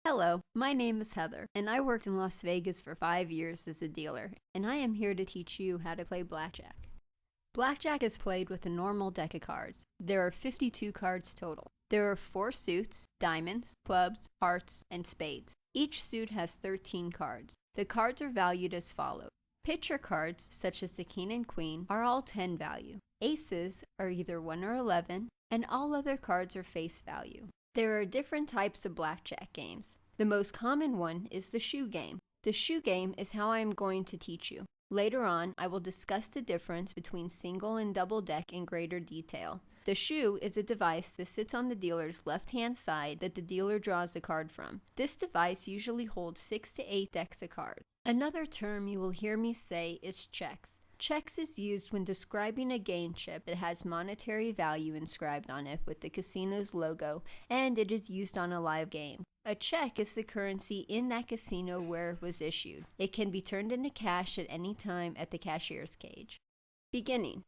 Hello, my name is Heather, and I worked in Las Vegas for 5 years as a dealer, and I am here to teach you how to play blackjack. Blackjack is played with a normal deck of cards. There are 52 cards total. There are 4 suits, diamonds, clubs, hearts, and spades. Each suit has 13 cards. The cards are valued as follows. Picture cards, such as the king and queen, are all 10 value. Aces are either 1 or 11, and all other cards are face value. There are different types of blackjack games. The most common one is the shoe game. The shoe game is how I am going to teach you. Later on, I will discuss the difference between single and double deck in greater detail. The shoe is a device that sits on the dealer's left-hand side that the dealer draws a card from. This device usually holds 6 to 8 decks of cards. Another term you will hear me say is checks. Checks is used when describing a game chip that has monetary value inscribed on it with the casino's logo, and it is used on a live game. A check is the currency in that casino where it was issued. It can be turned into cash at any time at the cashier's cage. Beginning.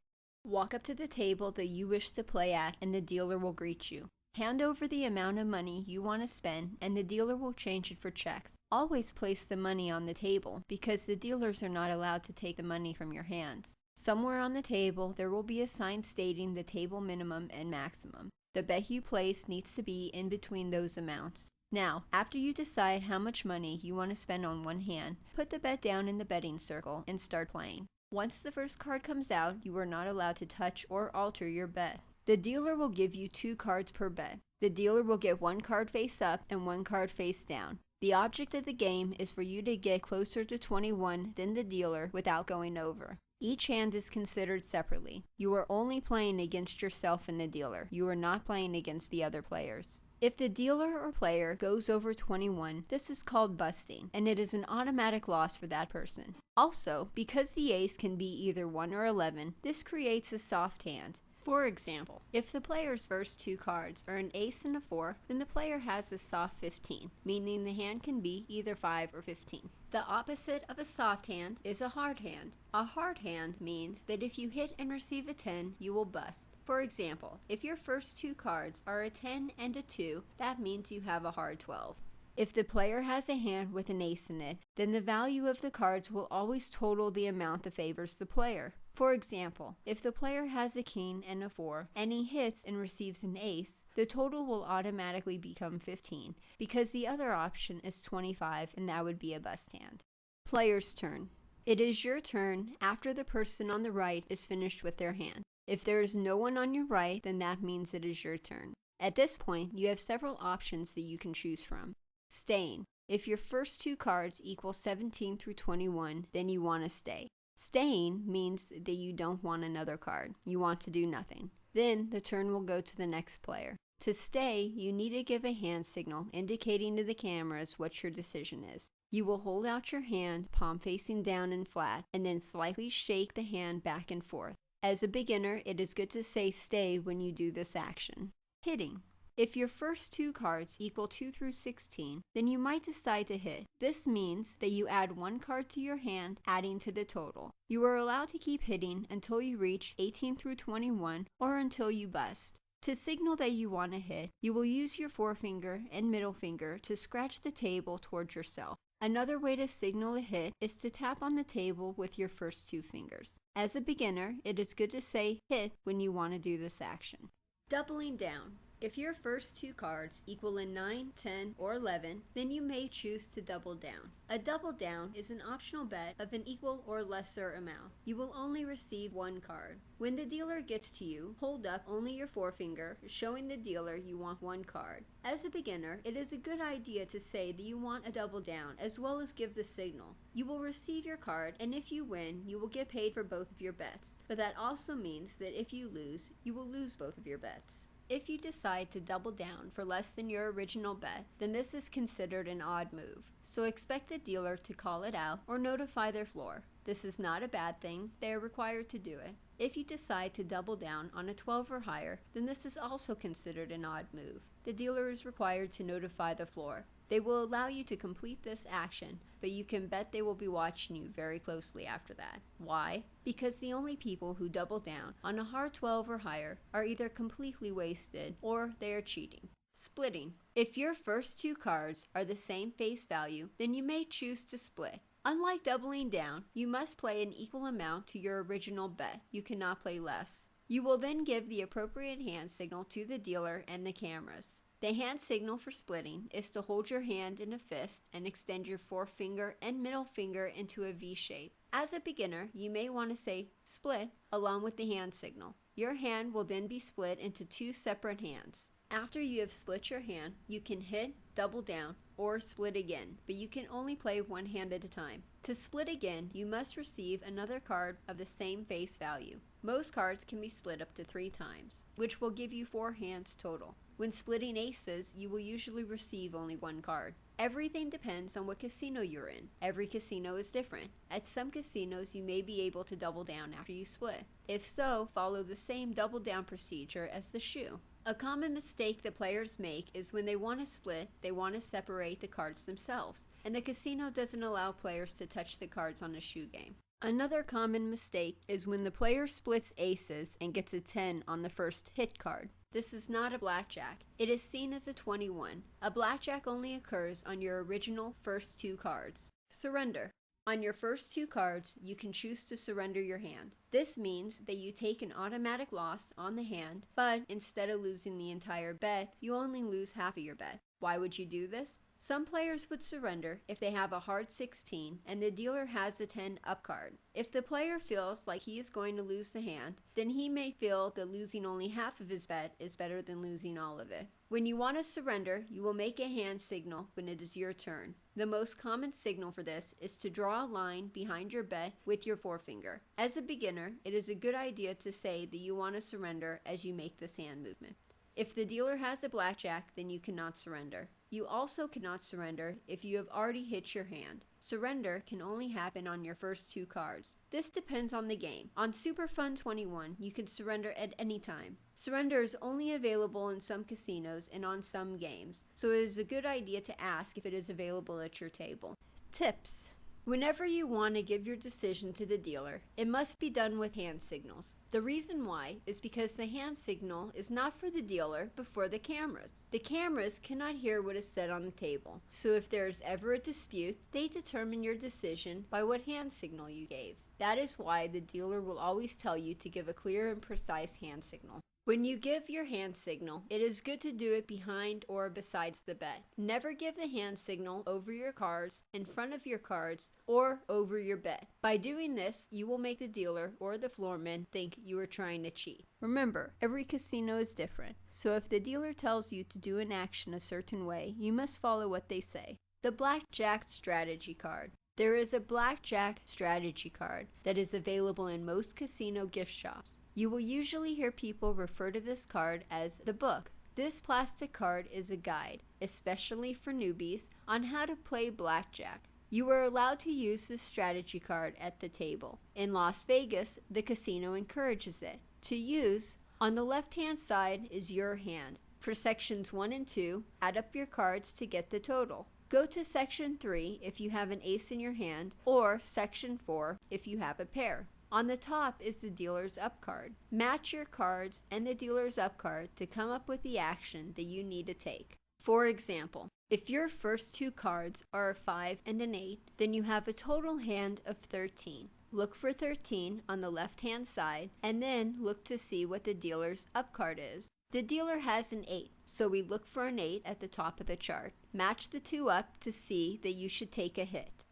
Walk up to the table that you wish to play at, and the dealer will greet you. Hand over the amount of money you want to spend, and the dealer will change it for checks. Always place the money on the table, because the dealers are not allowed to take the money from your hands. Somewhere on the table, there will be a sign stating the table minimum and maximum. The bet you place needs to be in between those amounts. Now, after you decide how much money you want to spend on one hand, put the bet down in the betting circle and start playing. Once the first card comes out, you are not allowed to touch or alter your bet. The dealer will give you 2 cards per bet. The dealer will get 1 card face up and 1 card face down. The object of the game is for you to get closer to 21 than the dealer without going over. Each hand is considered separately. You are only playing against yourself and the dealer. You are not playing against the other players. If the dealer or player goes over 21, this is called busting, and it is an automatic loss for that person. Also, because the ace can be either 1 or 11, this creates a soft hand. For example, if the player's first 2 cards are an ace and a 4, then the player has a soft 15, meaning the hand can be either 5 or 15. The opposite of a soft hand is a hard hand. A hard hand means that if you hit and receive a 10, you will bust. For example, if your first 2 cards are a 10 and a 2, that means you have a hard 12. If the player has a hand with an ace in it, then the value of the cards will always total the amount that favors the player. For example, if the player has a king and a 4, and he hits and receives an ace, the total will automatically become 15, because the other option is 25, and that would be a bust hand. Player's turn. It is your turn after the person on the right is finished with their hand. If there is no one on your right, then that means it is your turn. At this point, you have several options that you can choose from. Staying. If your first 2 cards equal 17 through 21, then you want to stay. Staying means that you don't want another card. You want to do nothing. Then the turn will go to the next player. To stay, you need to give a hand signal indicating to the cameras what your decision is. You will hold out your hand, palm facing down and flat, and then slightly shake the hand back and forth. As a beginner, it is good to say stay when you do this action. Hitting. If your first 2 cards equal 2 through 16, then you might decide to hit. This means that you add 1 card to your hand, adding to the total. You are allowed to keep hitting until you reach 18 through 21 or until you bust. To signal that you want to hit, you will use your forefinger and middle finger to scratch the table towards yourself. Another way to signal a hit is to tap on the table with your first 2 fingers. As a beginner, it is good to say hit when you want to do this action. Doubling down. If your first 2 cards equal a 9, 10, or 11, then you may choose to double down. A double down is an optional bet of an equal or lesser amount. You will only receive 1 card. When the dealer gets to you, hold up only your forefinger, showing the dealer you want 1 card. As a beginner, it is a good idea to say that you want a double down, as well as give the signal. You will receive your card, and if you win, you will get paid for both of your bets. But that also means that if you lose, you will lose both of your bets. If you decide to double down for less than your original bet, then this is considered an odd move. So expect the dealer to call it out or notify their floor. This is not a bad thing, they are required to do it. If you decide to double down on a 12 or higher, then this is also considered an odd move. The dealer is required to notify the floor. They will allow you to complete this action, but you can bet they will be watching you very closely after that. Why? Because the only people who double down on a hard 12 or higher are either completely wasted or they are cheating. Splitting. If your first two cards are the same face value, then you may choose to split. Unlike doubling down, you must play an equal amount to your original bet. You cannot play less. You will then give the appropriate hand signal to the dealer and the cameras. The hand signal for splitting is to hold your hand in a fist and extend your forefinger and middle finger into a V shape. As a beginner, you may want to say split along with the hand signal. Your hand will then be split into two separate hands. After you have split your hand, you can hit, double down, or split again, but you can only play one hand at a time. To split again, you must receive another card of the same face value. Most cards can be split up to 3 times, which will give you 4 hands total. When splitting aces, you will usually receive only 1 card. Everything depends on what casino you're in. Every casino is different. At some casinos, you may be able to double down after you split. If so, follow the same double down procedure as the shoe. A common mistake that players make is when they want to split, they want to separate the cards themselves, and the casino doesn't allow players to touch the cards on a shoe game. Another common mistake is when the player splits aces and gets a 10 on the first hit card. This is not a blackjack. It is seen as a 21. A blackjack only occurs on your original first 2 cards. Surrender. On your first 2 cards, you can choose to surrender your hand. This means that you take an automatic loss on the hand, but instead of losing the entire bet, you only lose half of your bet. Why would you do this? Some players would surrender if they have a hard 16 and the dealer has a 10 up card. If the player feels like he is going to lose the hand, then he may feel that losing only half of his bet is better than losing all of it. When you want to surrender, you will make a hand signal when it is your turn. The most common signal for this is to draw a line behind your bet with your forefinger. As a beginner, it is a good idea to say that you want to surrender as you make this hand movement. If the dealer has a blackjack, then you cannot surrender. You also cannot surrender if you have already hit your hand. Surrender can only happen on your first 2 cards. This depends on the game. On Super Fun 21, you can surrender at any time. Surrender is only available in some casinos and on some games, so it is a good idea to ask if it is available at your table. Tips. Whenever you want to give your decision to the dealer, it must be done with hand signals. The reason why is because the hand signal is not for the dealer, but for the cameras. The cameras cannot hear what is said on the table, so if there is ever a dispute, they determine your decision by what hand signal you gave. That is why the dealer will always tell you to give a clear and precise hand signal. When you give your hand signal, it is good to do it behind or besides the bet. Never give the hand signal over your cards, in front of your cards, or over your bet. By doing this, you will make the dealer or the floorman think you are trying to cheat. Remember, every casino is different, so if the dealer tells you to do an action a certain way, you must follow what they say. The Blackjack Strategy Card. There is a Blackjack Strategy Card that is available in most casino gift shops. You will usually hear people refer to this card as the book. This plastic card is a guide, especially for newbies, on how to play blackjack. You are allowed to use this strategy card at the table. In Las Vegas, the casino encourages it. To use, on the left-hand side is your hand. For sections 1 and 2, add up your cards to get the total. Go to section 3 if you have an ace in your hand, or section 4 if you have a pair. On the top is the dealer's up card. Match your cards and the dealer's up card to come up with the action that you need to take. For example, if your first 2 cards are a 5 and an 8, then you have a total hand of 13. Look for 13 on the left-hand side and then look to see what the dealer's up card is. The dealer has an 8, so we look for an 8 at the top of the chart. Match the 2 up to see that you should take a hit.